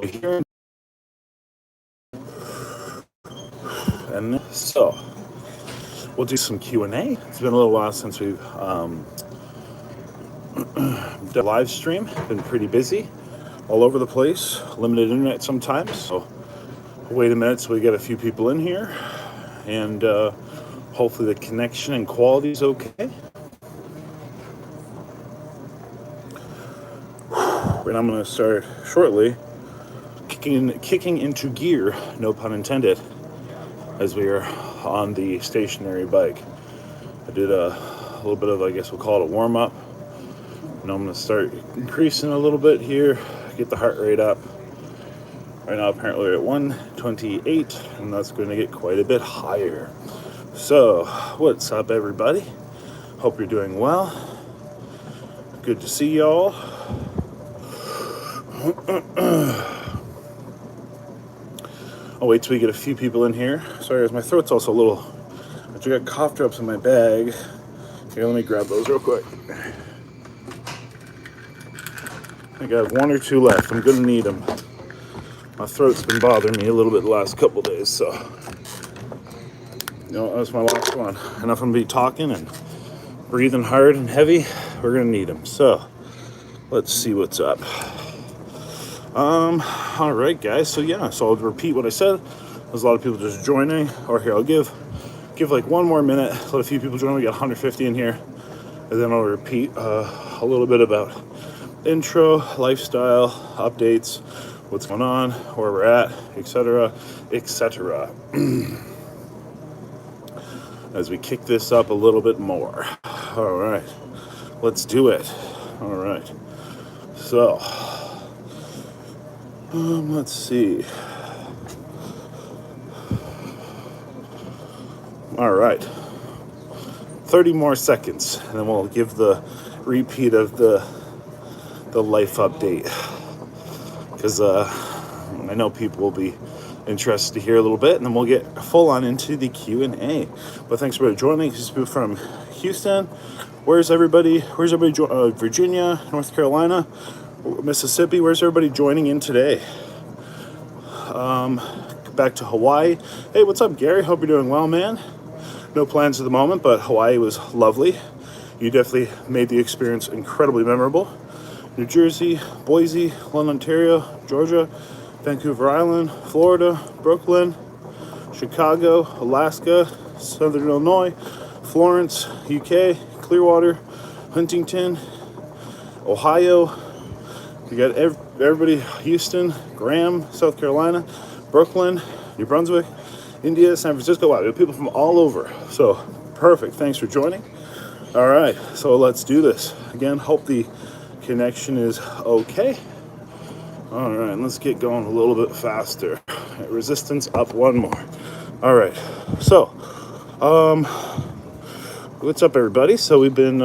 here. And so we'll do some Q&A. It's been a little while since we've done a live stream. Been pretty busy all over the place. Limited internet sometimes. So wait a minute so we get a few people in here. And hopefully the connection and quality is okay. And I'm going to start shortly kicking into gear, no pun intended, as we are on the stationary bike. I did a little bit of, I guess we'll call it a warm-up. And I'm going to start increasing a little bit here, get the heart rate up. Right now apparently we're at 128, and that's going to get quite a bit higher. So, what's up everybody? Hope you're doing well. Good to see y'all. I'll wait till we get a few people in here. Sorry guys, my throat's also a little... I got cough drops in my bag. Here, let me grab those real quick. I got one or two left. I'm gonna need them. My throat's been bothering me a little bit the last couple days, so... You know, that's my last one. Enough of me talking and breathing hard and heavy. We're gonna need them. So, let's see what's up. All right, guys. So yeah, so I'll repeat what I said. There's a lot of people just joining. Or here, I'll give like one more minute. Let a few people join. We got 150 in here, and then I'll repeat a little bit about intro, lifestyle, updates, what's going on, where we're at, etc., etc. As we kick this up a little bit more. All right, let's do it. All right. So. Let's see. All right. 30 more seconds, and then we'll give the repeat of the life update. Because I know people will be interested to hear a little bit, and then we'll get full on into the Q&A. But thanks for joining. This is from Houston. Where's everybody? Virginia, North Carolina, Mississippi. Where's everybody joining in today? Back to Hawaii. Hey, what's up, Gary? Hope you're doing well, man. No plans at the moment, but Hawaii was lovely. You definitely made the experience incredibly memorable. New Jersey, Boise, London, Ontario, Georgia, Vancouver Island, Florida, Brooklyn, Chicago, Alaska, Southern Illinois, Florence, UK, Clearwater, Huntington, Ohio. You got everybody, Houston, Graham, South Carolina, Brooklyn, New Brunswick, India, San Francisco. Wow, we have people from all over. So, perfect. Thanks for joining. All right, so let's do this. Again, hope the connection is okay. All right, let's get going a little bit faster. Resistance up one more. All right, so, what's up, everybody? So we've been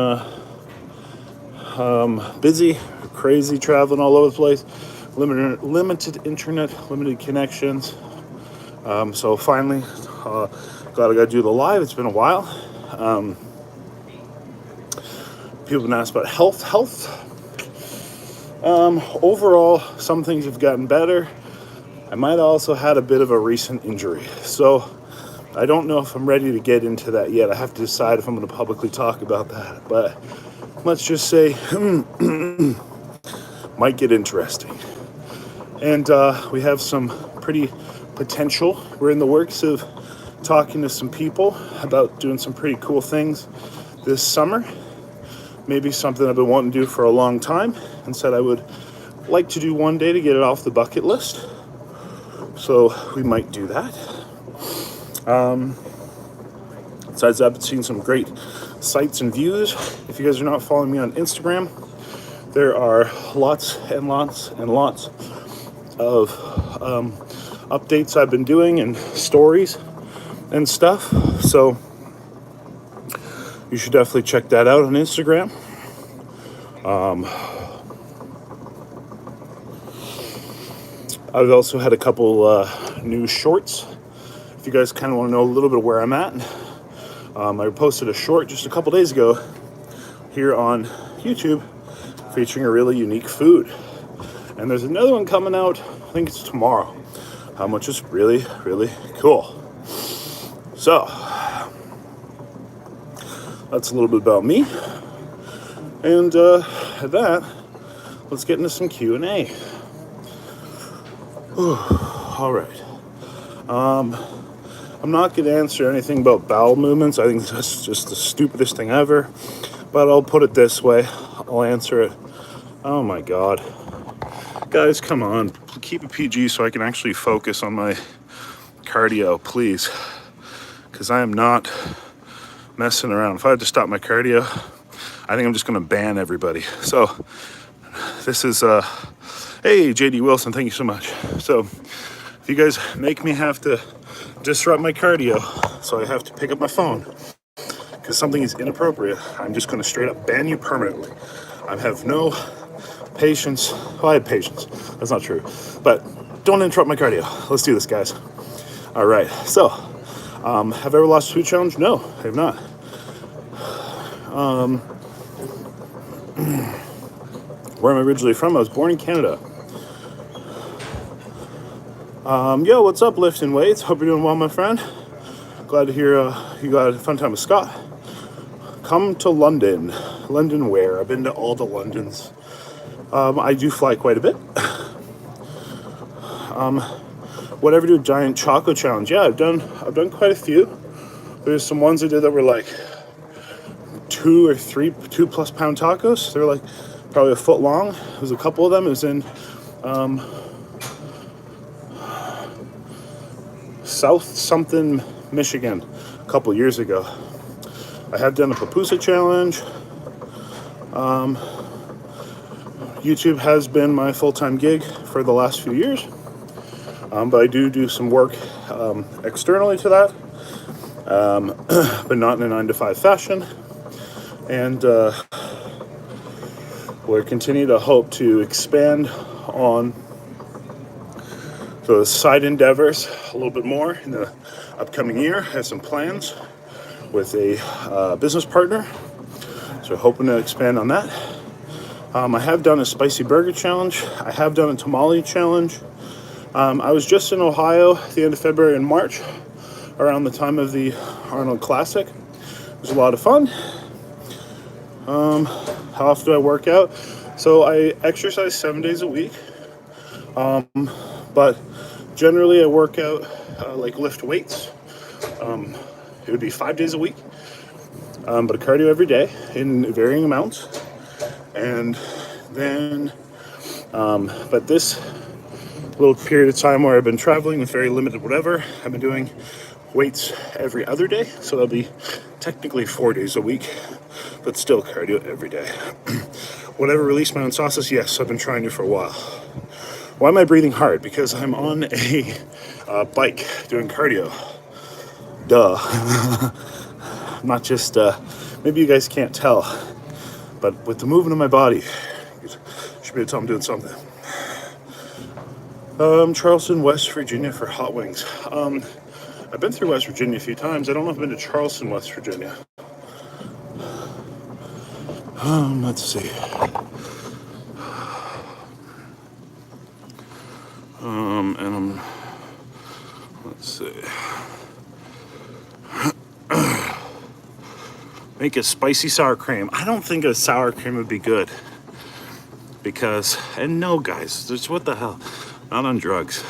busy, crazy, traveling all over the place. Limited internet, limited connections. So finally, glad I got to do the live. It's been a while. People have been asked about health. Overall, some things have gotten better. I might have also had a bit of a recent injury. So I don't know if I'm ready to get into that yet. I have to decide if I'm going to publicly talk about that. But let's just say, might get interesting. And we have some pretty potential. We're in the works of talking to some people about doing some pretty cool things this summer. Maybe something I've been wanting to do for a long time and said I would like to do one day to get it off the bucket list. So we might do that. Besides that, I've been seeing some great sights and views. If you guys are not following me on Instagram, there are lots and lots and lots of updates I've been doing and stories and stuff. So you should definitely check that out on Instagram. I've also had a couple new shorts. If you guys kind of want to know a little bit where I'm at, I posted a short just a couple days ago here on YouTube featuring a really unique food. And there's another one coming out, I think it's tomorrow, which is really, really cool. So, that's a little bit about me. And at that, let's get into some Q&A. All right. I'm not going to answer anything about bowel movements. I think that's just the stupidest thing ever. But I'll put it this way. I'll answer it. Oh my God. Guys, come on. Keep it PG so I can actually focus on my cardio, please. Because I am not messing around. If I had to stop my cardio, I think I'm just going to ban everybody. So, this is, hey, JD Wilson, thank you so much. So, if you guys make me have to disrupt my cardio, so I have to pick up my phone because something is inappropriate, I'm just going to straight up ban you permanently. I have no patience. Well, I have patience. That's not true. But don't interrupt my cardio. Let's do this, guys. All right. So, have I ever lost a food challenge? No, I have not. Where am I originally from? I was born in Canada. Yo, what's up, lifting weights? Hope you're doing well, my friend. Glad to hear you got a fun time with Scott. Come to London. London where? I've been to all the Londons. I do fly quite a bit. Whatever, do a giant choco challenge. Yeah, I've done quite a few. There's some ones I did that were like 2 or 3 2+ pound tacos. They were like probably a foot long. There was a couple of them. It was in South something, Michigan, a couple years ago. I have done a pupusa challenge. YouTube has been my full-time gig for the last few years. But I do some work externally to that, but not in a 9-to-5 fashion. And we'll continue to hope to expand on the side endeavors a little bit more in the upcoming year. I have some plans with a business partner, so hoping to expand on that. I have done a spicy burger challenge. I have done a tamale challenge. I was just in Ohio at the end of February and March, around the time of the Arnold Classic. It was a lot of fun. How often do I work out? So I exercise 7 days a week, but generally I work out, like lift weights. It would be 5 days a week, but a cardio every day in varying amounts. And then, but this little period of time where I've been traveling with very limited whatever, I've been doing weights every other day. So that'll be technically 4 days a week, but still cardio every day. Whatever, release my own sauces? Yes, I've been trying to for a while. Why am I breathing hard? Because I'm on a bike doing cardio. Duh. Not just, maybe you guys can't tell, but with the movement of my body, you should be able to tell I'm doing something. Charleston, West Virginia for hot wings. I've been through West Virginia a few times. I don't know if I've been to Charleston, West Virginia. Let's see. Let's see. Make a spicy sour cream. I don't think a sour cream would be good. Because, and no guys, there's, what the hell? Not on drugs.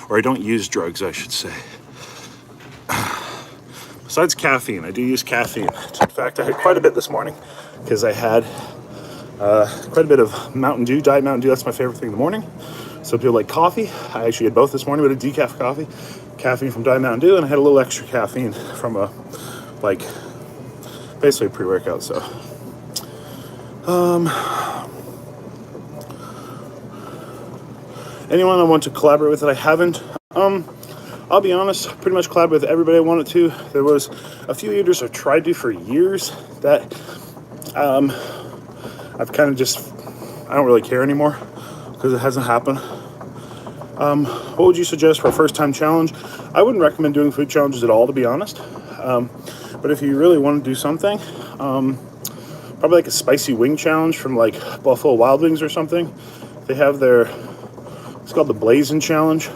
Or I don't use drugs, I should say. Besides caffeine, I do use caffeine. In fact, I had quite a bit this morning because I had quite a bit of Mountain Dew, Diet Mountain Dew. That's my favorite thing in the morning. Some people like coffee. I actually had both this morning, but a decaf coffee, caffeine from Diet Mountain Dew, and I had a little extra caffeine from a, like, basically a pre-workout. So, anyone I want to collaborate with that I haven't, I'll be honest, pretty much collaborate with everybody I wanted to. There was a few eaters I've tried to for years that I've kind of just, I don't really care anymore because it hasn't happened. What would you suggest for a first-time challenge? I wouldn't recommend doing food challenges at all, to be honest. But if you really want to do something, probably like a spicy wing challenge from like Buffalo Wild Wings or something. They have it's called the Blazing Challenge.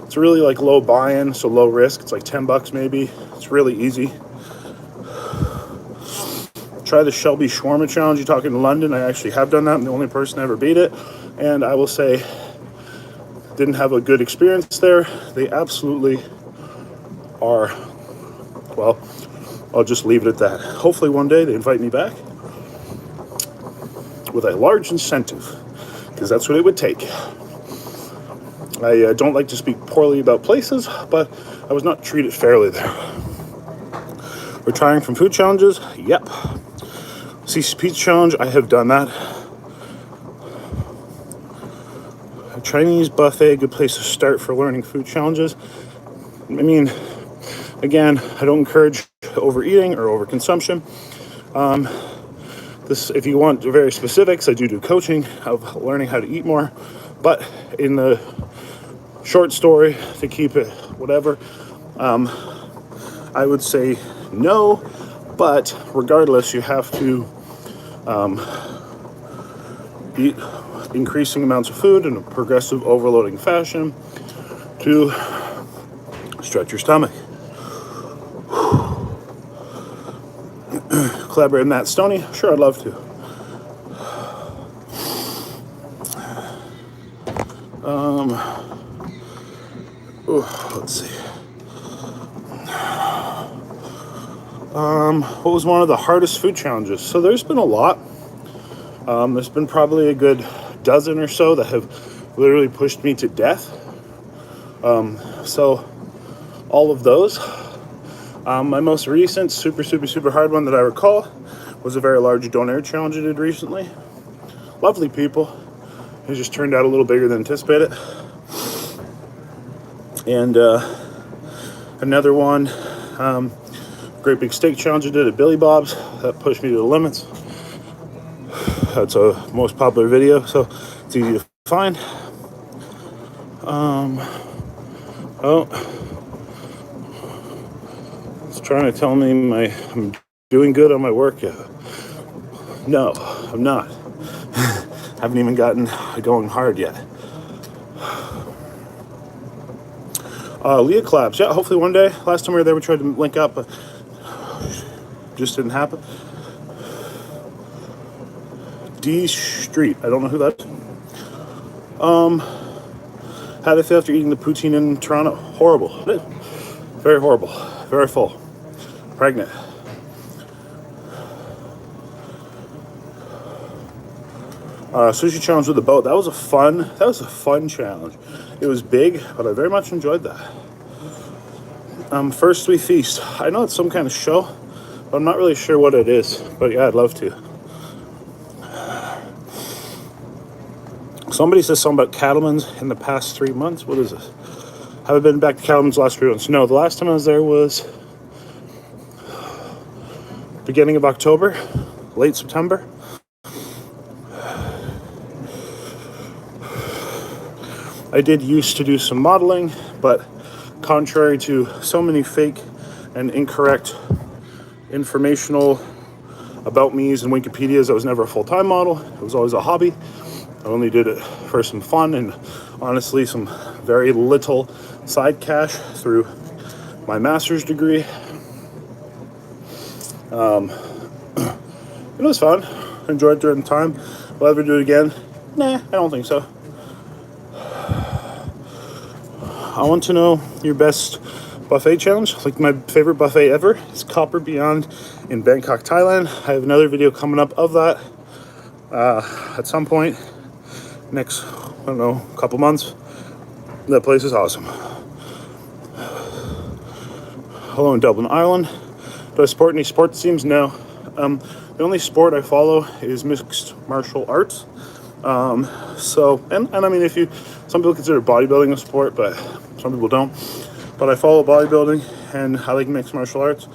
It's really like low buy-in, so low risk. It's like $10 maybe. It's really easy. Try the Shelby Shawarma Challenge. You're talking to London. I actually have done that. I'm the only person to ever beat it. And I will say, didn't have a good experience there. They absolutely are, well, I'll just leave it at that. Hopefully one day they invite me back with a large incentive, because that's what it would take. I don't like to speak poorly about places, but I was not treated fairly there. Retiring from food challenges? Yep. CC Pizza Challenge, I have done that. A Chinese buffet, a good place to start for learning food challenges. I mean, again, I don't encourage overeating or overconsumption. If you want very specifics, I do coaching of learning how to eat more. But in the short story, to keep it whatever, I would say no. But regardless, you have to eat increasing amounts of food in a progressive overloading fashion to stretch your stomach. Collaborate with Matt Stoney? Sure, I'd love to. Let's see. What was one of the hardest food challenges? So there's been a lot. There's been probably a good dozen or so that have literally pushed me to death. So all of those. My most recent super hard one that I recall was a very large DUNDURN challenge I did recently. Lovely people. It just turned out a little bigger than anticipated. And another one, great big steak challenge I did at Billy Bob's. That pushed me to the limits. That's a most popular video, so it's easy to find. It's trying to tell me I'm doing good on my work yet. No, I'm not. Haven't even gotten going hard yet. Leah collabs. Yeah, hopefully one day. Last time we were there, we tried to link up, but just didn't happen. D Street. I don't know who that is. How did I feel after eating the poutine in Toronto? Horrible. Very horrible. Very full. Pregnant. Sushi challenge with the boat. That was a fun challenge. It was big, but I very much enjoyed that. First we feast. I know it's some kind of show, but I'm not really sure what it is. But yeah, I'd love to. Somebody says something about Cattleman's in the past 3 months. What is this? Have I been back to Cattleman's the last 3 months? No, the last time I was there was beginning of October, late September. I did used to do some modeling, but contrary to so many fake and incorrect informational about me's and Wikipedias, I was never a full-time model. It was always a hobby. I only did it for some fun and honestly some very little side cash through my master's degree. It was fun. I enjoyed it during the time. Will I ever do it again? Nah, I don't think so. I want to know your best buffet challenge. Like my favorite buffet ever is Copper Beyond in Bangkok, Thailand. I have another video coming up of that at some point next, I don't know, couple months. That place is awesome. Hello in Dublin, Ireland. Do I support any sports teams? No. The only sport I follow is mixed martial arts. And I mean, some people consider bodybuilding a sport, but some people don't. But I follow bodybuilding and I like mixed martial arts.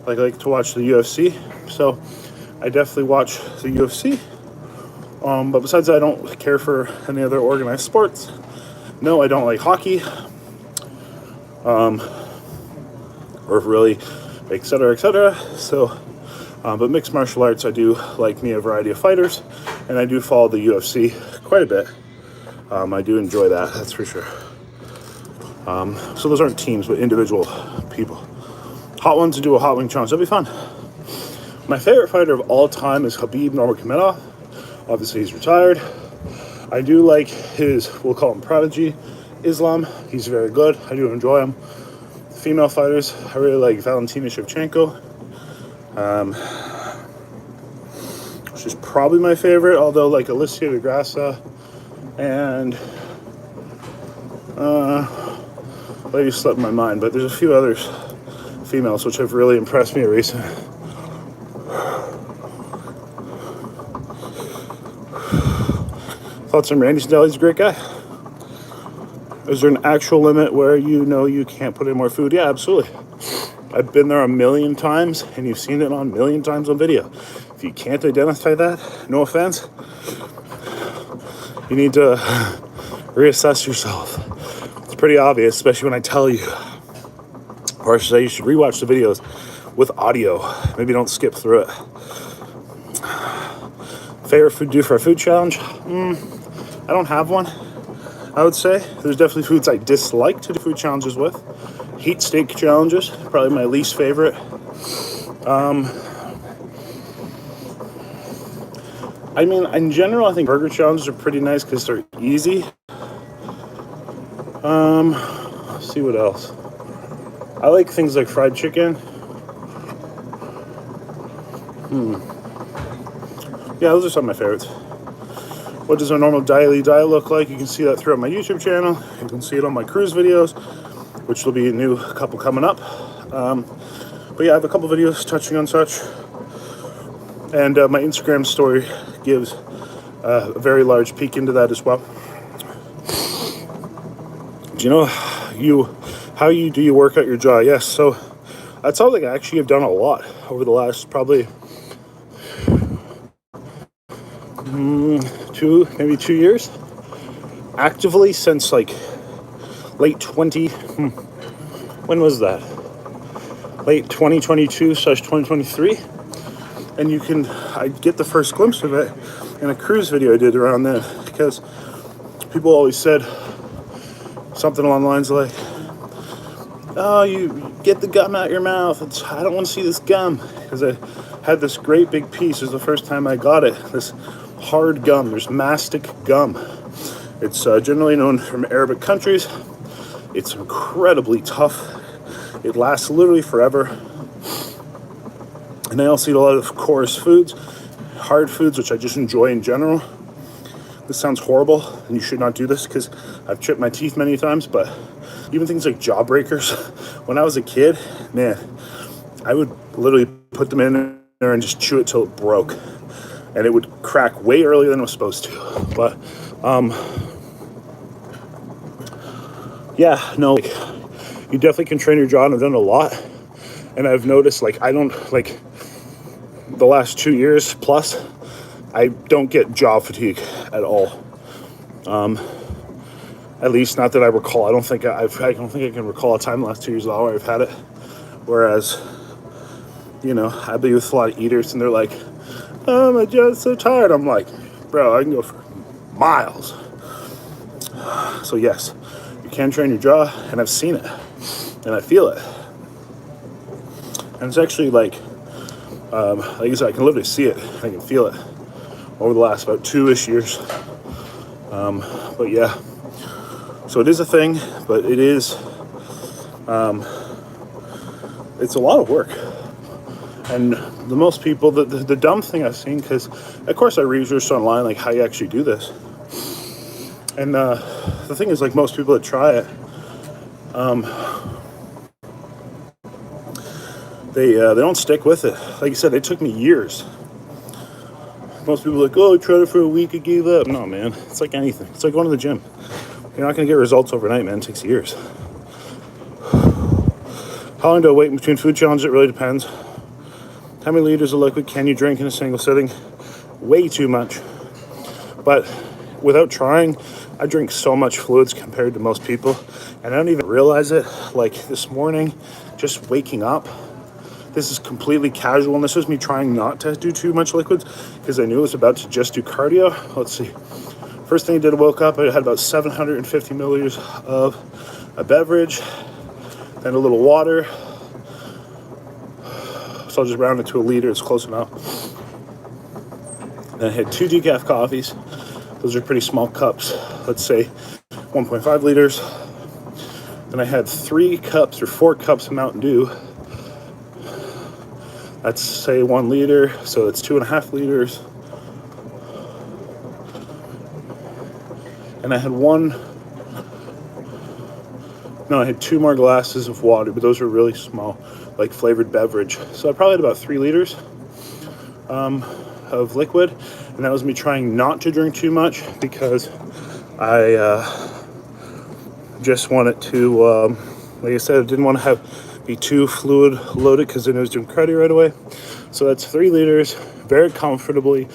I like to watch the UFC. So I definitely watch the UFC. But besides that, I don't care for any other organized sports. No, I don't like hockey. Or really, et cetera, So, but mixed martial arts, I do like me a variety of fighters. And I do follow the UFC quite a bit. I do enjoy that, that's for sure. So those aren't teams, but individual people. Hot ones to do a hot wing challenge, that'd be fun. My favorite fighter of all time is Khabib Nurmagomedov. Obviously, he's retired. I do like his, we'll call him prodigy, Islam. He's very good. I do enjoy him. Female fighters, I really like Valentina Shevchenko. She's probably my favorite, although like Alicia de Grassa and lady slipped my mind, but there's a few others, females, which have really impressed me recently. Thoughts on Randy Snell? He's a great guy. Is there an actual limit where you know you can't put in more food? Yeah, absolutely. I've been there a million times, and you've seen it on a million times on video. If you can't identify that, no offense, you need to reassess yourself. It's pretty obvious, especially when I tell you. Or I should say, you should rewatch the videos with audio. Maybe don't skip through it. Favorite food to do for a food challenge? I don't have one, I would say. There's definitely foods I dislike to do food challenges with. Heat steak challenges, probably my least favorite. I mean, in general, I think burger challenges are pretty nice because they're easy. Let's see what else. I like things like fried chicken. Yeah, those are some of my favorites. What does a normal daily diet look like? You can see that throughout my YouTube channel. You can see it on my cruise videos, which will be a new couple coming up. But yeah, I have a couple videos touching on such. And my Instagram story gives a very large peek into that as well. Do you know how you do you work out your jaw? Yes, so that's something I actually have done a lot over the last probably 2 years. Actively since like late 20, when was that? Late 2022/2023. And I get the first glimpse of it in a cruise video I did around then, because people always said something along the lines like, oh, you get the gum out your mouth. I don't want to see this gum, because I had this great big piece. It was the first time I got it. This hard gum. There's mastic gum. It's generally known from Arabic countries. It's incredibly tough. It lasts literally forever. And I also eat a lot of coarse foods, hard foods, which I just enjoy in general. This sounds horrible, and you should not do this because I've chipped my teeth many times, but even things like jawbreakers, when I was a kid, man, I would literally put them in there and just chew it till it broke. And it would crack way earlier than it was supposed to. But, yeah, no, like, you definitely can train your jaw, and I've done it a lot. And I've noticed, like, I don't, like, the last 2 years plus, I don't get jaw fatigue at all. At least not that I recall. I don't think I can recall a time in the last 2 years at all where I've had it. Whereas, you know, I be with a lot of eaters, and they're like, oh, my jaw's so tired. I'm like, bro, I can go for miles. So yes, you can train your jaw, and I've seen it, and I feel it. And it's actually like I said, I can literally see it. I can feel it over the last about 2-ish years. But yeah, so it is a thing, but it is, it's a lot of work. And the most people, the dumb thing I've seen, because of course I researched online like how you actually do this. And the thing is, like, most people that try it, they don't stick with it. Like you said, it took me years. Most people are like, oh, I tried it for a week, I gave up. No, man, it's like anything. It's like going to the gym. You're not going to get results overnight, man. It takes years. How long do I wait in between food challenges? It really depends. How many liters of liquid can you drink in a single sitting? Way too much. But without trying, I drink so much fluids compared to most people, and I don't even realize it. Like this morning, just waking up, this is completely casual, and this was me trying not to do too much liquids because I knew I was about to just do cardio. Let's see, First thing I did, I woke up, I had about 750 milliliters of a beverage, then a little water. So I'll just round it to a liter, it's close enough. Then I had 2 decaf coffees. Those are pretty small cups, let's say 1.5 liters. Then I had 3 cups or 4 cups of Mountain Dew. That's say 1 liter, so it's 2.5 liters. And I had I had 2 more glasses of water, but those are really small, like flavored beverage. So I probably had about 3 liters of liquid, and that was me trying not to drink too much because I just wanted to, like I said, I didn't want to be too fluid loaded because then it was doing cruddy right away. So that's 3 liters, very comfortably,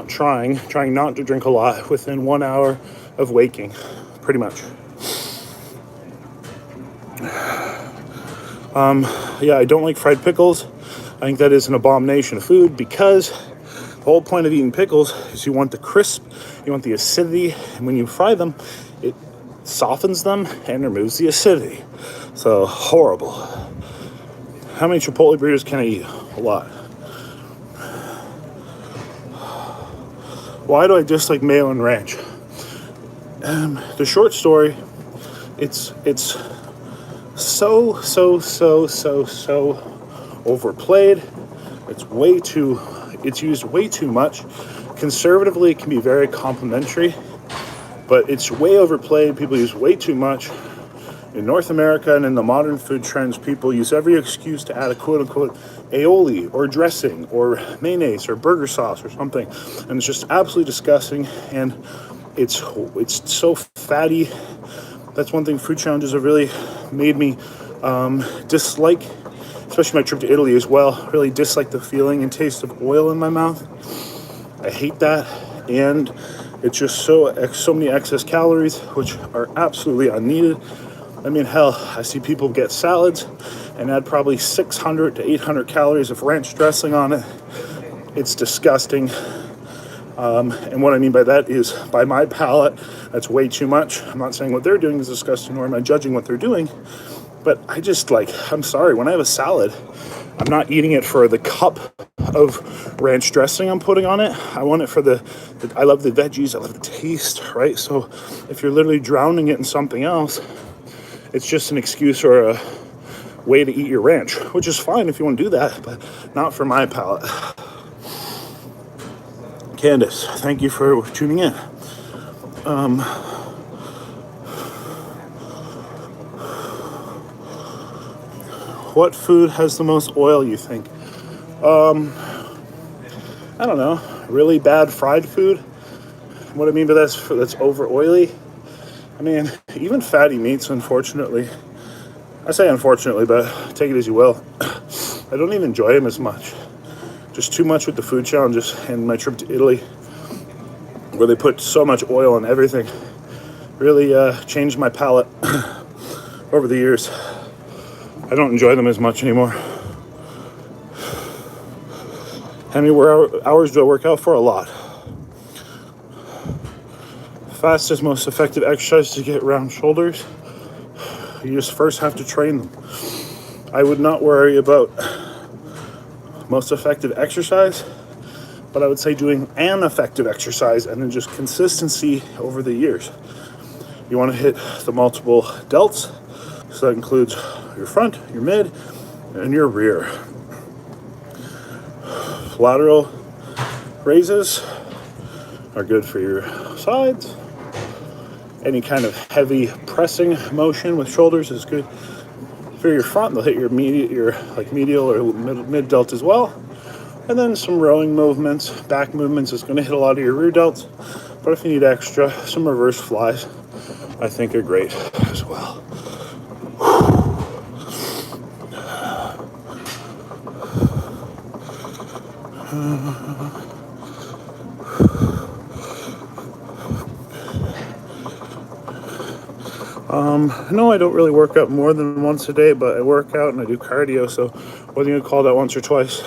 trying not to drink a lot within 1 hour of waking, pretty much. Yeah, I don't like fried pickles. I think that is an abomination of food because the whole point of eating pickles is you want the crisp, you want the acidity, and when you fry them, it softens them and removes the acidity. So, horrible. How many Chipotle burritos can I eat? A lot. Why do I dislike mayo and ranch? The short story, it's so overplayed. It's used way too much. Conservatively, it can be very complimentary, but it's way overplayed. People use way too much. In North America and in the modern food trends, people use every excuse to add a quote-unquote aioli or dressing or mayonnaise or burger sauce or something, and it's just absolutely disgusting, and it's so fatty. That's one thing food challenges have really made me dislike, especially my trip to Italy as well, really dislike the feeling and taste of oil in my mouth. I hate that, and it's just so many excess calories, which are absolutely unneeded. I mean, hell, I see people get salads and add probably 600 to 800 calories of ranch dressing on it. It's disgusting. And what I mean by that is, by my palate, that's way too much. I'm not saying what they're doing is disgusting, nor am I judging what they're doing. But I'm sorry, when I have a salad, I'm not eating it for the cup of ranch dressing I'm putting on it. I want it for I love the veggies, I love the taste, right? So if you're literally drowning it in something else, it's just an excuse or a way to eat your ranch, which is fine if you want to do that, but not for my palate. Candace, thank you for tuning in. What food has the most oil, you think? I don't know. Really bad fried food? What I mean by that's over oily. I mean, even fatty meats, unfortunately. I say unfortunately, but take it as you will. I don't even enjoy them as much. Just too much with the food challenges and my trip to Italy, where they put so much oil on everything. Really changed my palate over the years. I don't enjoy them as much anymore. How many hours do I work out for? A lot. Fastest, most effective exercise to get round shoulders. You just first have to train them. I would not worry about most effective exercise, but I would say doing an effective exercise and then just consistency over the years. You want to hit the multiple delts, so that includes your front, your mid, and your rear. Lateral raises are good for your sides. Any kind of heavy pressing motion with shoulders is good for your front. They'll hit your medial or mid delt as well. And then some rowing movements, back movements is going to hit a lot of your rear delts. But if you need extra, some reverse flies I think are great as well. No, I don't really work out more than once a day, but I work out and I do cardio, so whether you call that once or twice.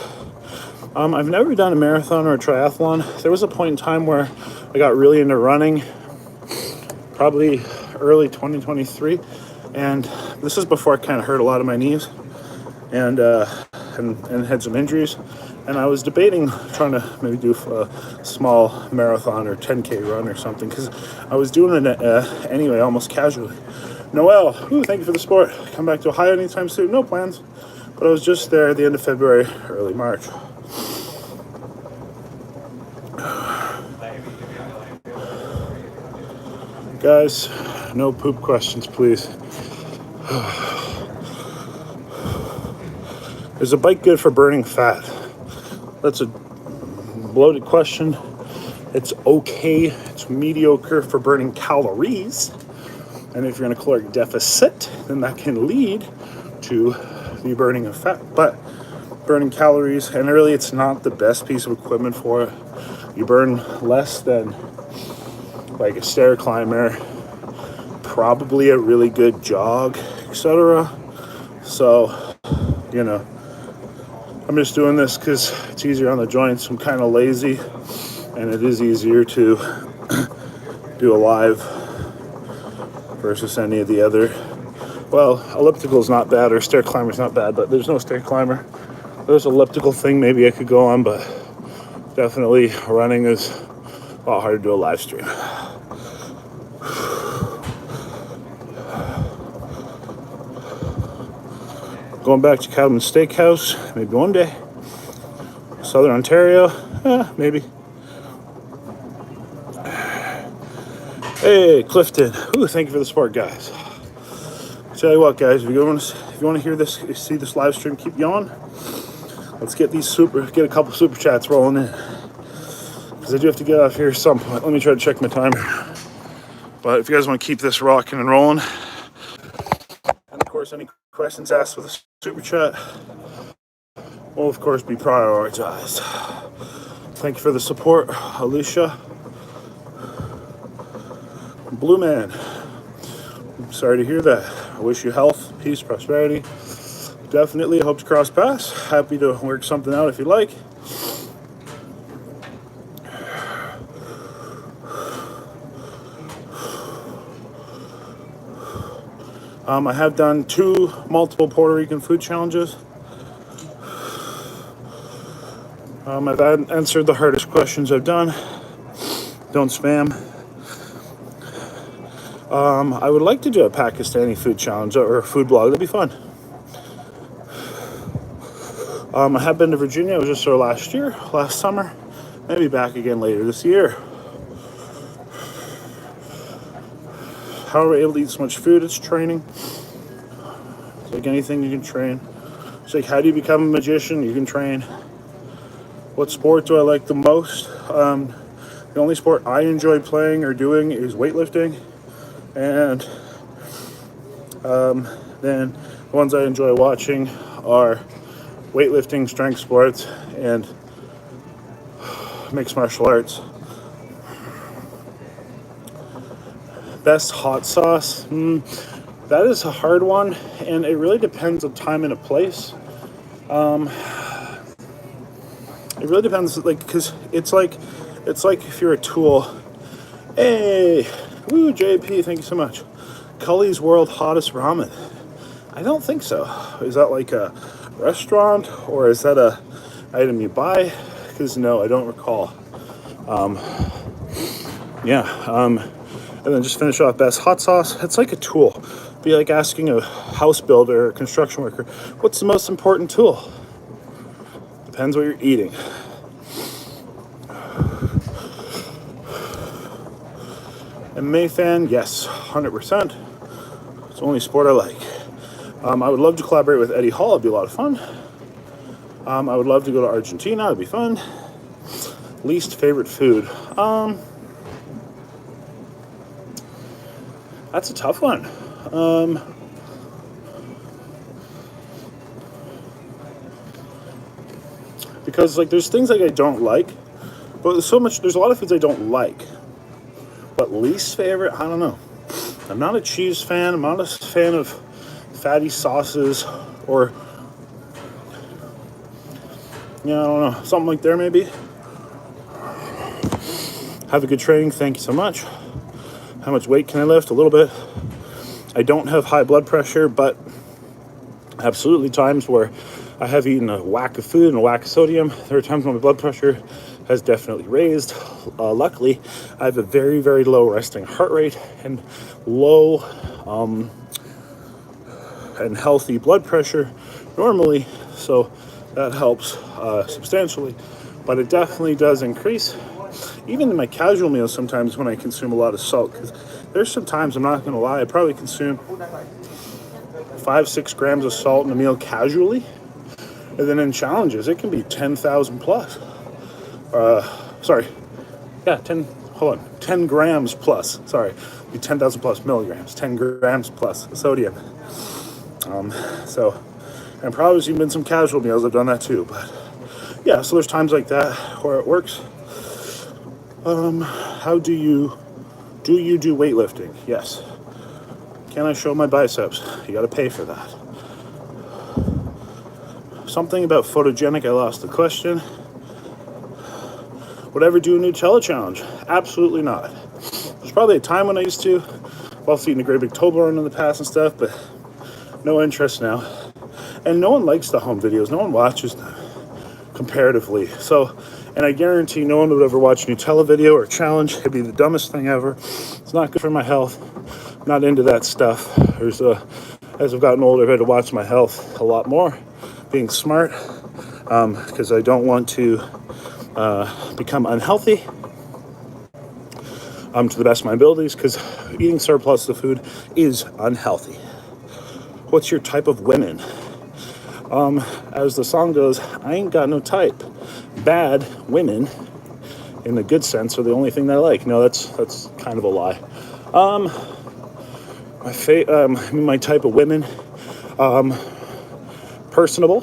I've never done a marathon or a triathlon. There was a point in time where I got really into running, probably early 2023, and this is before I kind of hurt a lot of my knees and had some injuries, and I was debating trying to maybe do a small marathon or 10K run or something, because I was doing it anyway, almost casually. Noel, thank you for the support. Come back to Ohio anytime soon? No plans, but I was just there at the end of February, early March. Guys, no poop questions, please. Is a bike good for burning fat? That's a loaded question. It's okay. It's mediocre for burning calories. And if you're in a caloric deficit, then that can lead to the burning of fat. But burning calories, and really it's not the best piece of equipment for it. You burn less than like a stair climber, probably a really good jog, etc. So, you know, I'm just doing this because it's easier on the joints. I'm kind of lazy, and it is easier to do a live versus any of the other. Well, elliptical is not bad, or stair climber is not bad, but there's no stair climber. There's elliptical thing maybe I could go on, but definitely running is a lot harder to do a live stream. Going back to Cabin Steakhouse, maybe one day. Southern Ontario, maybe. Hey, Clifton. Thank you for the support, guys. Tell you what, guys, if you want to hear this, see this live stream, keep going. Let's get a couple super chats rolling in, because I do have to get off here at some point. Let me try to check my timer. But if you guys want to keep this rocking and rolling, and of course, any questions asked with a super chat will of course be prioritized. Thank you for the support, Alicia. Blue Man, I'm sorry to hear that. I wish you health, peace, prosperity. Definitely hope to cross paths. Happy to work something out if you like. I have done 2 multiple Puerto Rican food challenges. I've answered the hardest questions I've done. Don't spam. I would like to do a Pakistani food challenge or a food blog. That'd be fun. I have been to Virginia. I was just there last summer. Maybe back again later this year. How are we able to eat so much food? It's training. It's like anything, you can train. It's like, how do you become a magician? You can train. What sport do I like the most? The only sport I enjoy playing or doing is weightlifting. And then the ones I enjoy watching are weightlifting, strength sports, and mixed martial arts. Best hot sauce? That is a hard one, and it really depends on time and a place. It really depends, like, because it's like if you're a tool. Hey, JP, thank you so much. Cully's World Hottest Ramen. I don't think so. Is that like a restaurant, or is that a item you buy? Because no, I don't recall. And then just finish off best hot sauce. It's like a tool. Be like asking a house builder or construction worker, what's the most important tool? Depends what you're eating. MMA fan, yes, 100%. It's the only sport I like. I would love to collaborate with Eddie Hall. It'd be a lot of fun. I would love to go to Argentina. It'd be fun. Least favorite food. That's a tough one. Because like there's things like I don't like, but there's a lot of foods I don't like. But least favorite, I don't know. I'm not a cheese fan. I'm not a fan of fatty sauces, or I don't know, something like there maybe. Have a good training. Thank you so much. How much weight can I lift? A little bit. I don't have high blood pressure, but absolutely times where I have eaten a whack of food and a whack of sodium. There are times when my blood pressure has definitely raised. Luckily, I have a very, very low resting heart rate and low and healthy blood pressure normally, so that helps substantially. But it definitely does increase. Even in my casual meals sometimes when I consume a lot of salt, because there's some times, I'm not going to lie, I probably consume 5-6 grams of salt in a meal casually. And then in challenges, it can be 10,000 plus. 10 grams plus. Sorry, be 10,000 plus milligrams, 10 grams plus sodium. And probably there's been some casual meals I've done that too. But yeah, so there's times like that where it works. How do you do weightlifting? Yes. Can I show my biceps? You got to pay for that. Something about photogenic, I lost the question. Would I ever do a Nutella challenge? Absolutely not. There's probably a time when I used to. I've also eaten a great big Toblerone in the past and stuff, but no interest now. And no one likes the home videos. No one watches them comparatively. So, and I guarantee no one would ever watch a Nutella video or challenge. It'd be the dumbest thing ever. It's not good for my health. I'm not into that stuff. As I've gotten older, I've had to watch my health a lot more. Being smart, because I don't want to become unhealthy to the best of my abilities, because eating surplus of food is unhealthy. What's your type of women? As the song goes, I ain't got no type. Bad women, in the good sense, are the only thing that I like. No, that's kind of a lie. My type of women, personable.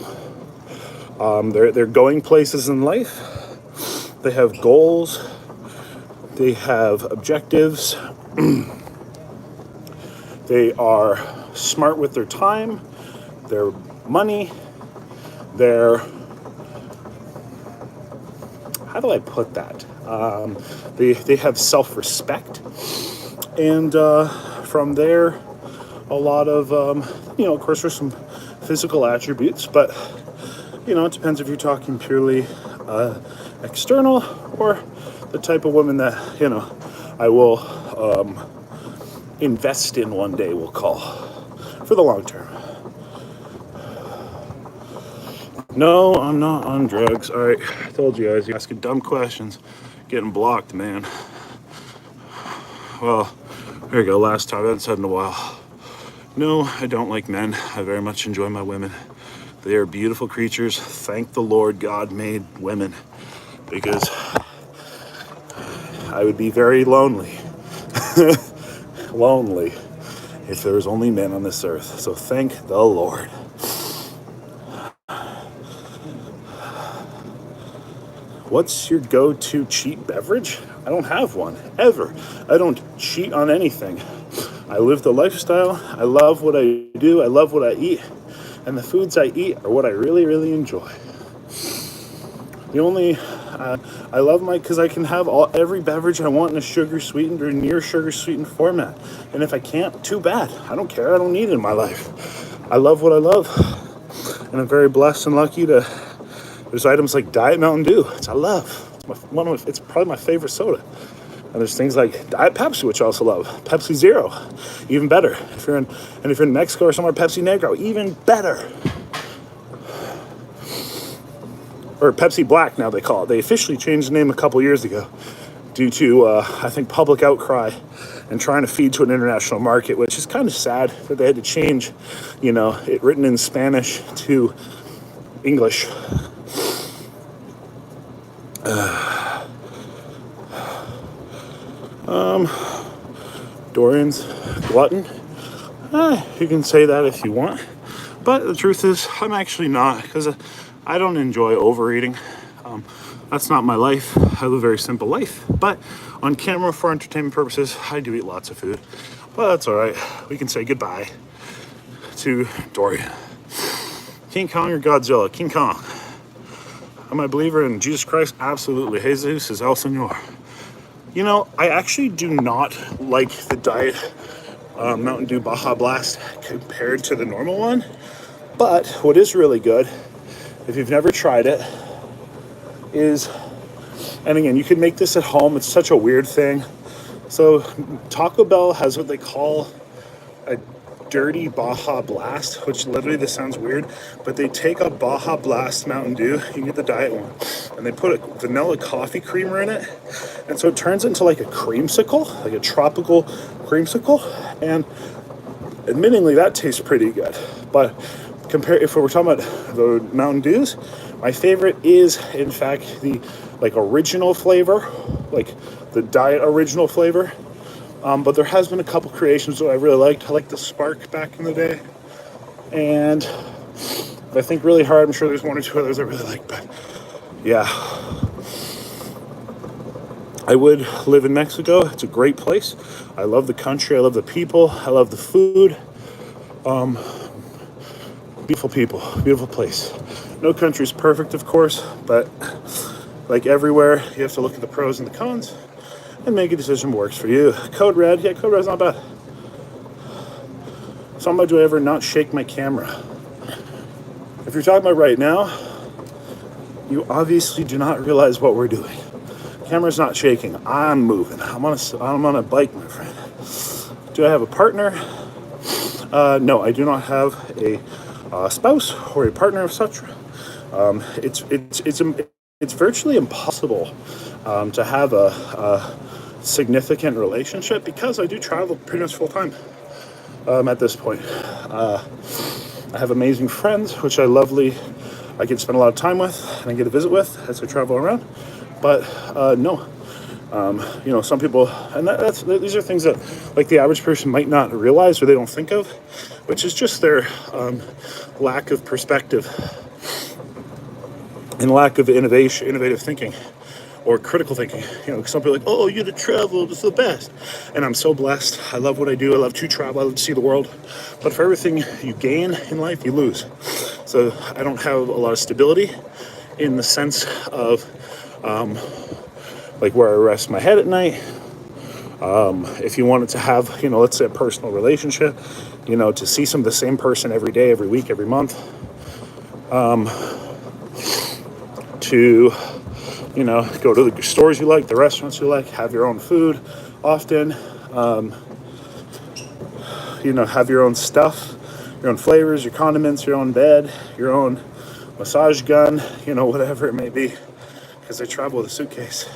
They're going places in life. They have goals. They have objectives. They are smart with their time, their money, their... How do I put that? They have self-respect. And from there, a lot of, of course, there's some physical attributes, but, it depends if you're talking purely external or the type of woman that, I will invest in one day, we'll call, for the long term. No, I'm not on drugs. All right, I told you guys, you're asking dumb questions. Getting blocked, man. Well, there you go. Last time, I haven't said in a while. No, I don't like men. I very much enjoy my women. They are beautiful creatures. Thank the Lord God made women, because I would be very lonely. Lonely if there was only men on this earth. So thank the Lord. What's your go-to cheap beverage? I don't have one, ever. I don't cheat on anything. I live the lifestyle. I love what I do. I love what I eat. And the foods I eat are what I really, really enjoy. The only... I love because I can have every beverage I want in a sugar-sweetened or near sugar-sweetened format. And if I can't, too bad. I don't care. I don't need it in my life. I love what I love. And I'm very blessed and lucky to... There's items like Diet Mountain Dew, which I love. It's probably my favorite soda. And there's things like Diet Pepsi, which I also love. Pepsi Zero, even better. If you're in Mexico or somewhere, Pepsi Negro, even better. Or Pepsi Black, now they call it. They officially changed the name a couple years ago due to, I think, public outcry and trying to feed to an international market, which is kind of sad that they had to change, it written in Spanish to English. Dorian's glutton. You can say that if you want, but the truth is I'm actually not, because I don't enjoy overeating. That's not my life. I live a very simple life, but on camera for entertainment purposes, I do eat lots of food, but that's all right. We can say goodbye to Dorian. King Kong or Godzilla? King Kong. Am I a believer in Jesus Christ? Absolutely. Jesus is El Señor. You know, I actually do not like the Diet Mountain Dew Baja Blast compared to the normal one. But what is really good, if you've never tried it, is, and again, you can make this at home. It's such a weird thing. So Taco Bell has what they call a dirty Baja Blast, which literally this sounds weird, but they take a Baja Blast Mountain Dew, you can get the diet one, and they put a vanilla coffee creamer in it, and so it turns into like a creamsicle, like a tropical creamsicle, and admittingly that tastes pretty good. But if we're talking about the Mountain Dews, my favorite is in fact the like original flavor, like the diet original flavor. But there has been a couple creations that I really liked. I liked the Spark back in the day. And if I think really hard, I'm sure there's one or two others I really like. But yeah. I would live in Mexico. It's a great place. I love the country. I love the people. I love the food. Beautiful people. Beautiful place. No country's perfect, of course. But like everywhere, you have to look at the pros and the cons and make a decision that works for you. Code Red, yeah, Code Red's not bad. So much do I ever not shake my camera? If you're talking about right now, you obviously do not realize what we're doing. Camera's not shaking. I'm moving. I'm on a bike, my friend. Do I have a partner? No, I do not have a spouse or a partner of such. It's virtually impossible to have a significant relationship because I do travel pretty much full time at this point. I have amazing friends, which I get to spend a lot of time with and I get to visit with as I travel around. But no, some people, and these are things that like the average person might not realize or they don't think of, which is just their lack of perspective and lack of innovative thinking. Or critical thinking. Some people are like, oh, you to travel, it's the best. And I'm so blessed. I love what I do. I love to travel. I love to see the world. But for everything you gain in life, you lose. So I don't have a lot of stability in the sense of like where I rest my head at night. If you wanted to have, let's say a personal relationship, to see some of the same person every day, every week, every month, to go to the stores you like, the restaurants you like, have your own food often, have your own stuff, your own flavors, your condiments, your own bed, your own massage gun, whatever it may be, because I travel with a suitcase.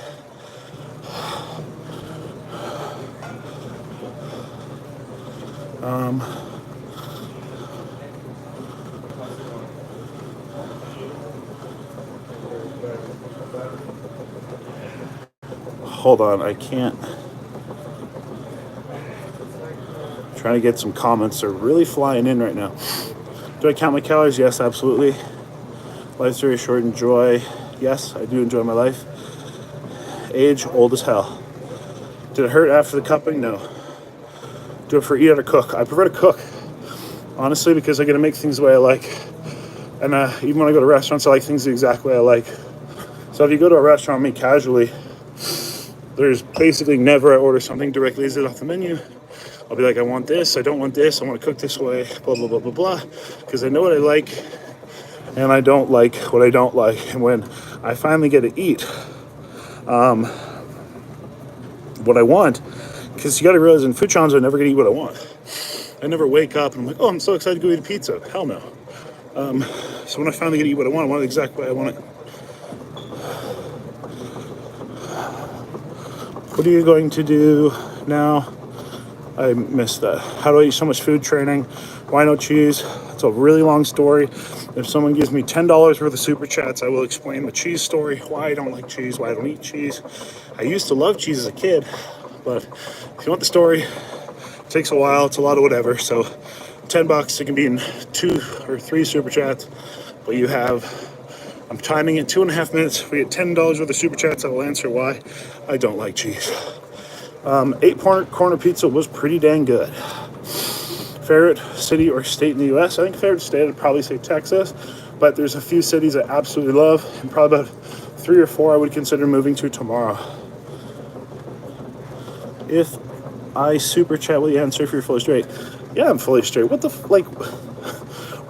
Hold on, I can't. I'm trying to get some comments. They're really flying in right now. Do I count my calories? Yes, absolutely. Life's very short. Enjoy. Yes, I do enjoy my life. Age, old as hell. Did it hurt after the cupping? No. Do it for eat or cook? I prefer to cook, honestly, because I get to make things the way I like. And even when I go to restaurants, I like things the exact way I like. So if you go to a restaurant with me casually, there's basically never I order something directly as it off the menu. I'll be like, I want this, I don't want this, I want to cook this way, blah, blah, blah, blah, blah. Because I know what I like, and I don't like what I don't like. And when I finally get to eat what I want, because you got to realize in food challenges, I never get to eat what I want. I never wake up and I'm like, oh, I'm so excited to go eat a pizza. Hell no. So when I finally get to eat what I want it the exact way I want it. What are you going to do now? I missed that. How do I eat so much food training? Why no cheese? It's a really long story. If someone gives me $10 worth of super chats, I will explain the cheese story, why I don't like cheese, why I don't eat cheese. I used to love cheese as a kid, but if you want the story, it takes a while. It's a lot of whatever. So $10, it can be in 2 or 3 super chats, but you have, I'm timing it 2.5 minutes. If we get $10 worth of super chats, I will answer why I don't like cheese. 8 corner pizza was pretty dang good. Favorite city or state in the U.S.? I think favorite state, I'd probably say Texas, but there's a few cities I absolutely love, and probably about 3 or 4 I would consider moving to tomorrow. If I super chat, will you answer if you're fully straight? Yeah, I'm fully straight. What the like?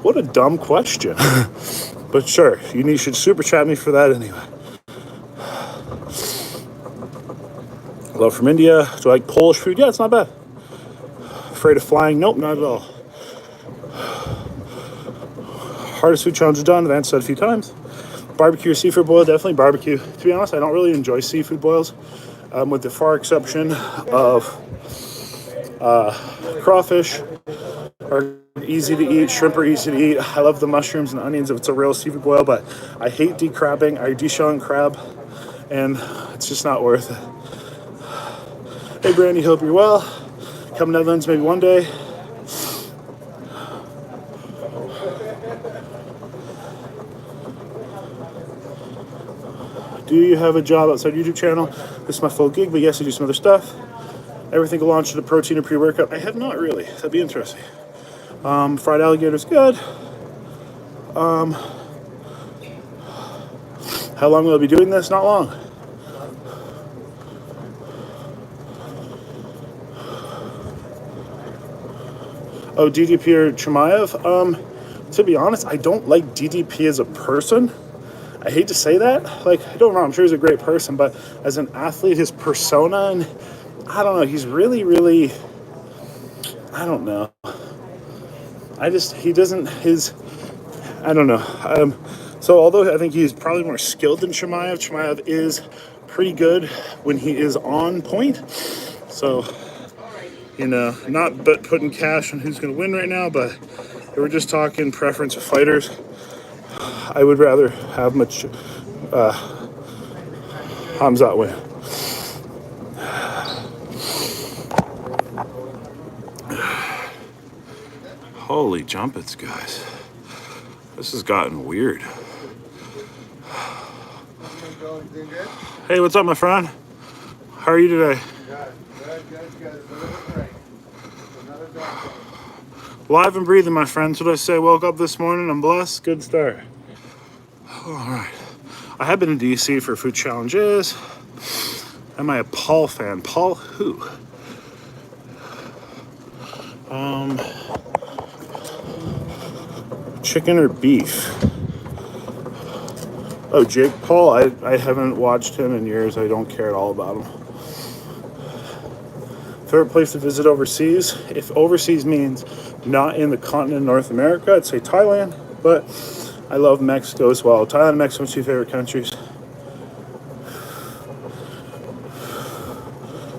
What a dumb question. But sure, you should super chat me for that anyway. Hello from India. Do I like Polish food? Yeah, it's not bad. Afraid of flying? Nope, not at all. Hardest food challenge done. I've said a few times. Barbecue or seafood boil? Definitely barbecue. To be honest, I don't really enjoy seafood boils, with the far exception of crawfish are easy to eat, shrimp are easy to eat. I love the mushrooms and onions if it's a real seafood boil, but I hate decrabbing. I deshelling crab, and it's just not worth it. Hey, Brandy, hope you're well. Come to Netherlands maybe one day. Do you have a job outside YouTube channel? This is my full gig, but yes, I do some other stuff. Everything will launch to the protein or pre-workout. I have not really. That'd be interesting. Fried alligator's good. How long will I be doing this? Not long. Oh, DDP or Chimaev? To be honest, I don't like DDP as a person. I hate to say that. Like, I don't know, I'm sure he's a great person, but as an athlete, his persona, and I don't know, he's really, really, I don't know. I don't know. So although I think he's probably more skilled than Chimaev is pretty good when he is on point. So, not but putting cash on who's going to win right now, but if we're just talking preference of fighters, I would rather have Hamzat win. Holy jumpets, guys. This has gotten weird. Hey, what's up, my friend? How are you today? Live and breathing, my friends. What I say? Woke up this morning. I'm blessed. Good start. All right. I have been in DC for food challenges. Am I a Paul fan? Paul who? Chicken or beef? Oh, Jake Paul. I haven't watched him in years. I don't care at all about him. Favorite place to visit overseas? If overseas means not in the continent of North America, I'd say Thailand, but I love Mexico as well. Thailand and Mexico are 2 favorite countries.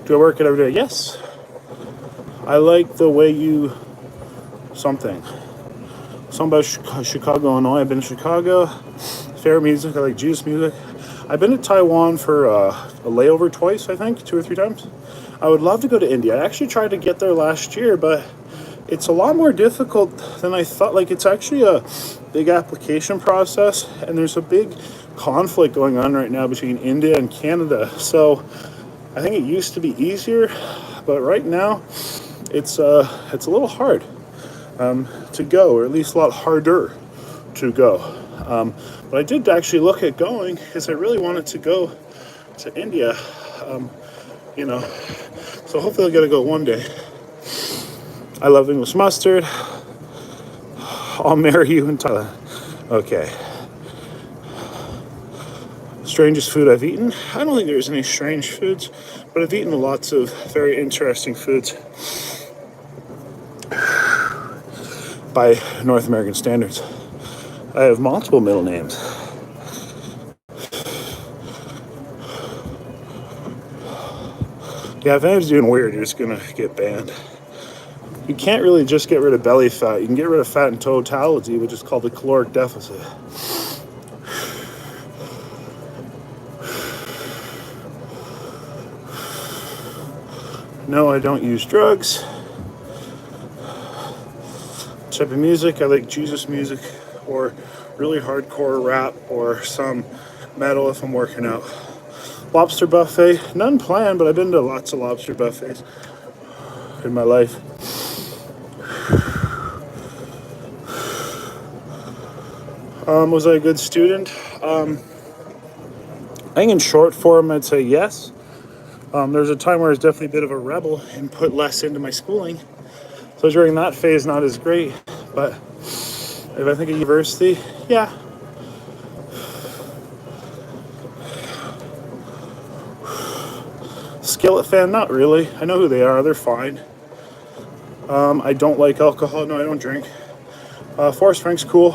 Do I work it every day? Yes. I like the way you... Something about Chicago, Illinois. I've been to Chicago. Favorite music, I like Jesus music. I've been to Taiwan for a layover twice, I think, 2 or 3 times. I would love to go to India. I actually tried to get there last year, but it's a lot more difficult than I thought. Like, it's actually a big application process, and there's a big conflict going on right now between India and Canada. So I think it used to be easier, but right now it's a little hard to go, or at least a lot harder to go. But I did actually look at going because I really wanted to go to India. So hopefully I'll get to go one day. I love English mustard. I'll marry you in Thailand. Okay. Strangest food I've eaten? I don't think there's any strange foods, but I've eaten lots of very interesting foods by North American standards. I have multiple middle names. Yeah, if anyone's doing weird, you're just gonna get banned. You can't really just get rid of belly fat. You can get rid of fat in totality, which is called the caloric deficit. No, I don't use drugs. Type of music, I like Jesus music, or really hardcore rap, or some metal if I'm working out. Lobster buffet, none planned, but I've been to lots of lobster buffets in my life. Was I a good student? I think in short form, I'd say yes. There was a time where I was definitely a bit of a rebel and put less into my schooling. So during that phase, not as great. But if I think of university, yeah. Skillet fan, not really. I know who they are. They're fine. I don't like alcohol. No, I don't drink. Forest Frank's cool.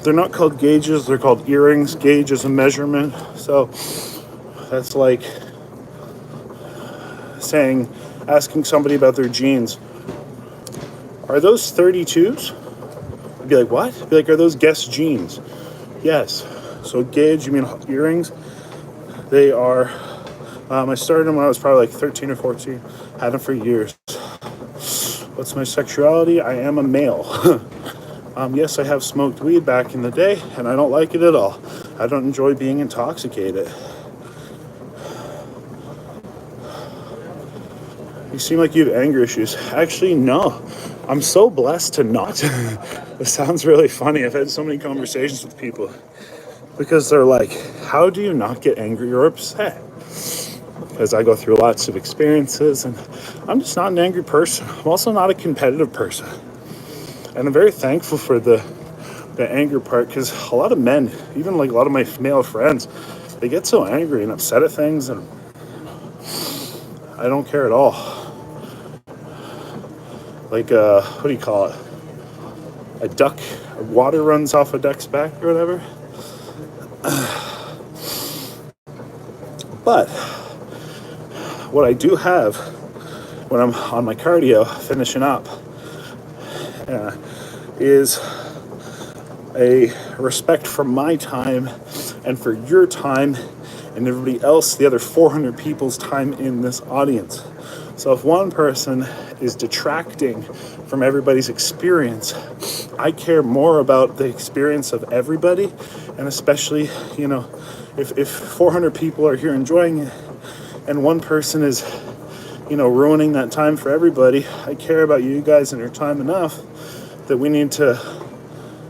They're not called gauges. They're called earrings. Gauge is a measurement. So that's like asking somebody about their jeans. Are those 32s? I'd be like, what? I'd be like, are those Guess jeans? Yes. So gauge, you mean earrings? They are, I started them when I was probably like 13 or 14. Had them for years. What's my sexuality? I am a male. Yes, I have smoked weed back in the day, and I don't like it at all. I don't enjoy being intoxicated. You seem like you have anger issues. Actually, no. I'm so blessed to not. It sounds really funny. I've had so many conversations with people because they're like, how do you not get angry or upset? Because I go through lots of experiences, and I'm just not an angry person. I'm also not a competitive person. And I'm very thankful for the anger part, because a lot of men, even like a lot of my male friends, they get so angry and upset at things, and I don't care at all. Like, what do you call it? Water runs off a duck's back or whatever. But what I do have when I'm on my cardio, finishing up, is a respect for my time and for your time and everybody else, the other 400 people's time in this audience. So if one person is detracting from everybody's experience, I care more about the experience of everybody, and especially, if 400 people are here enjoying it and one person is, ruining that time for everybody, I care about you guys and your time enough that we need to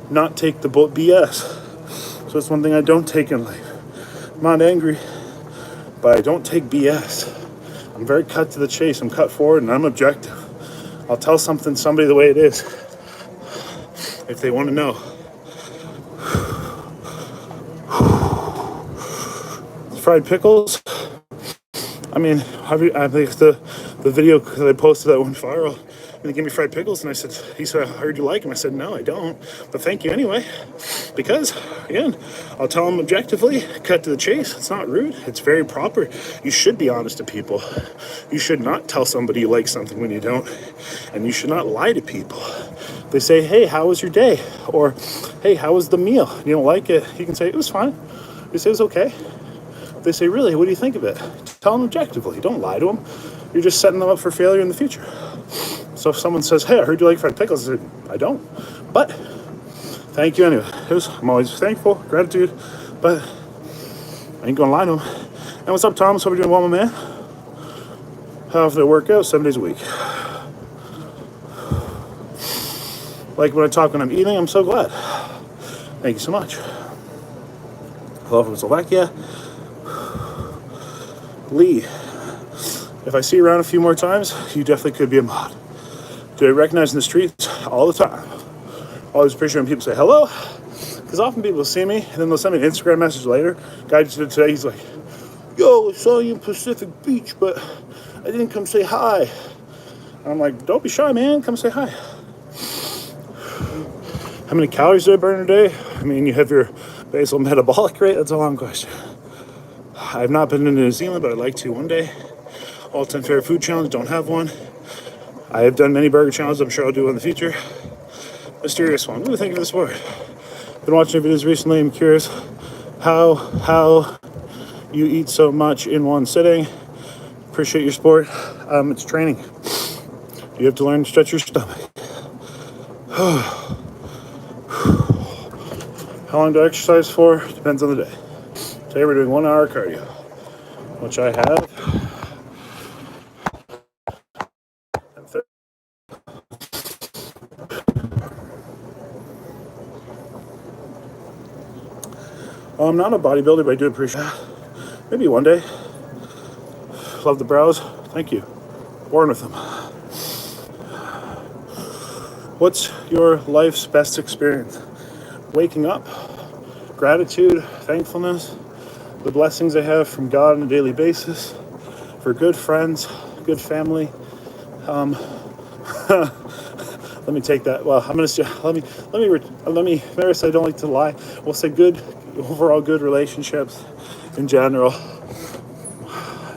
not take the BS. So it's one thing I don't take in life. I'm not angry, but I don't take BS. I'm very cut to the chase. I'm cut forward and I'm objective. I'll tell somebody the way it is if they want to know. Fried pickles. I mean, I think the video that I posted that went viral, and he gave me fried pickles, and he said, I heard you like them. I said, no, I don't, but thank you anyway, because, again, I'll tell him objectively, cut to the chase. It's not rude. It's very proper. You should be honest to people. You should not tell somebody you like something when you don't, and you should not lie to people. They say, hey, how was your day? Or, hey, how was the meal? You don't like it, you can say, it was fine. You say, it was okay. They say, really, what do you think of it? Tell them objectively. Don't lie to them. You're just setting them up for failure in the future. So if someone says, hey, I heard you like fried pickles, I say, I don't. But thank you anyway. I'm always thankful, gratitude, but I ain't going to lie to them. And what's up, Thomas? Hope you're doing well, my man. How did it work out? 7 days a week. Like when I talk when I'm eating, I'm so glad. Thank you so much. Hello from Slovakia. Lee, if I see you around a few more times, you definitely could be a mod. Do I recognize in the streets? All the time. Always appreciate when people say hello, because often people see me and then they'll send me an Instagram message later. Guy just did today, he's like, yo, I saw you in Pacific Beach, but I didn't come say hi. And I'm like, don't be shy, man, come say hi. How many calories do I burn a day? I mean, you have your basal metabolic rate, that's a long question. I've not been to New Zealand, but I'd like to one day. All 10 favorite food challenge, don't have one. I have done many burger challenges, I'm sure I'll do one in the future. Mysterious one, what do you think of this word? Been watching your videos recently, I'm curious how you eat so much in one sitting. Appreciate your support. It's training. You have to learn to stretch your stomach. How long do I exercise for? Depends on the day. Today we're doing 1 hour cardio, which I have. I'm not a bodybuilder, but I do appreciate that. Maybe one day. Love the brows. Thank you. Born with them. What's your life's best experience? Waking up, gratitude, thankfulness, the blessings I have from God on a daily basis, for good friends, good family. Let me take that. Well, I'm gonna say, let me. Maris, I don't like to lie. We'll say good, overall good relationships in general,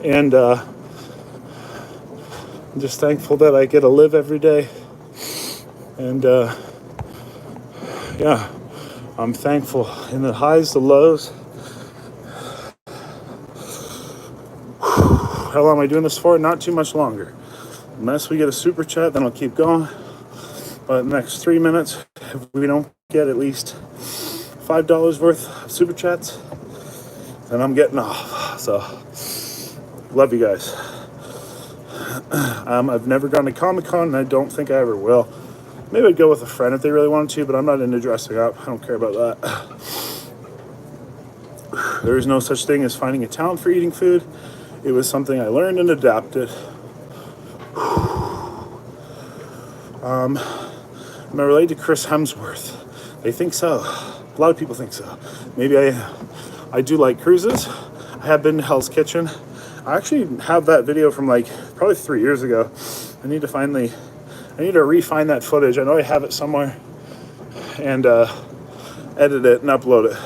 and I'm just thankful that I get to live every day, and yeah, I'm thankful in the highs, the lows. How long am I doing this for? Not too much longer. Unless we get a super chat, then I'll keep going. But in the next 3 minutes, if we don't get at least $5 worth of super chats, then I'm getting off. So, love you guys. I've never gone to Comic-Con, and I don't think I ever will. Maybe I'd go with a friend if they really wanted to, but I'm not into dressing up. I don't care about that. There is no such thing as finding a talent for eating food. It was something I learned and adapted. Am I related to Chris Hemsworth? They think so. A lot of people think so. Maybe I am. I do like cruises. I have been to Hell's Kitchen. I actually have that video from like probably 3 years ago. I need to refine that footage. I know I have it somewhere, and edit it and upload it.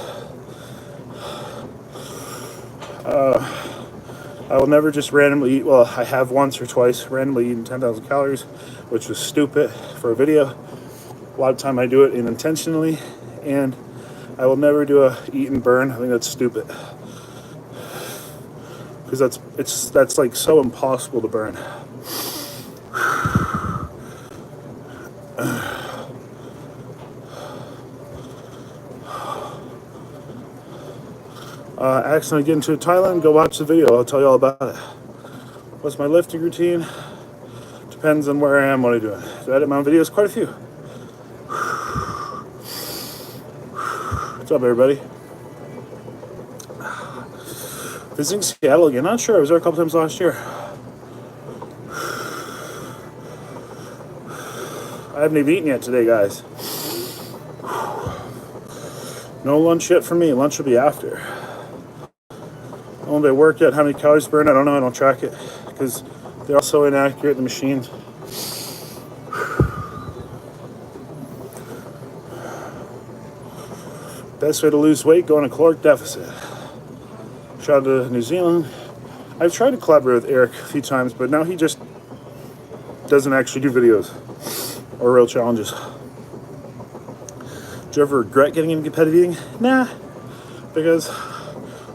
I will never just randomly eat. Well, I have once or twice randomly eaten 10,000 calories, which was stupid for a video. A lot of time I do it unintentionally, and I will never do a eat and burn. I think that's stupid, because that's like so impossible to burn. Accidentally get into Thailand, go watch the video. I'll tell you all about it. What's my lifting routine? Depends on where I am, what I'm doing. Do I edit my own videos? Quite a few. What's up, everybody? Visiting Seattle again. Not sure. I was there a couple times last year. I haven't even eaten yet today, guys. No lunch yet for me. Lunch will be after. I don't know if I worked yet. How many calories burned? I don't know. I don't track it because they're all so inaccurate, the machines. Best way to lose weight, go on a caloric deficit. Shout out to New Zealand. I've tried to collaborate with Eric a few times, but now he just doesn't actually do videos or real challenges. Do you ever regret getting into competitive eating? Nah, because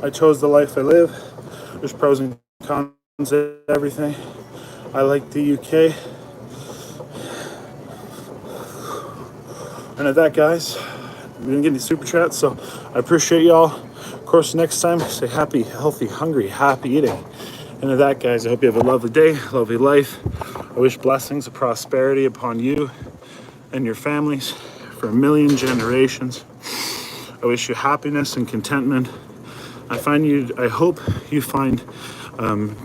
I chose the life I live. There's pros and cons to everything. I like the UK. And at that, guys, we didn't get any super chats, so I appreciate y'all. Of course, next time, stay happy, healthy, hungry, happy eating. And at that, guys, I hope you have a lovely day, lovely life. I wish blessings of prosperity upon you and your families for 1,000,000 generations. I wish you happiness and contentment. I hope you find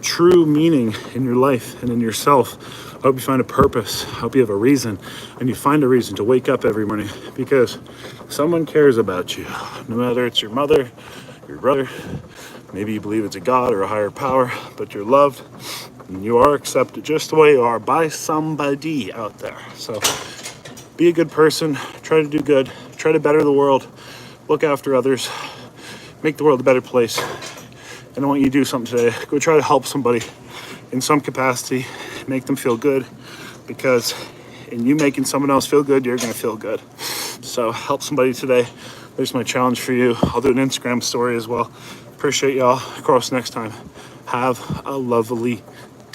true meaning in your life and in yourself. I hope you find a purpose. I hope you have a reason, and you find a reason to wake up every morning because someone cares about you. No matter it's your mother, your brother, maybe you believe it's a God or a higher power, but you're loved and you are accepted just the way you are by somebody out there. So be a good person, try to do good, try to better the world, look after others, make the world a better place. And I want you to do something today. Go try to help somebody in some capacity, make them feel good, because in you making someone else feel good, you're gonna feel good. So help somebody today. There's my challenge for you. I'll do an Instagram story as well. Appreciate y'all. Of course, next time, have a lovely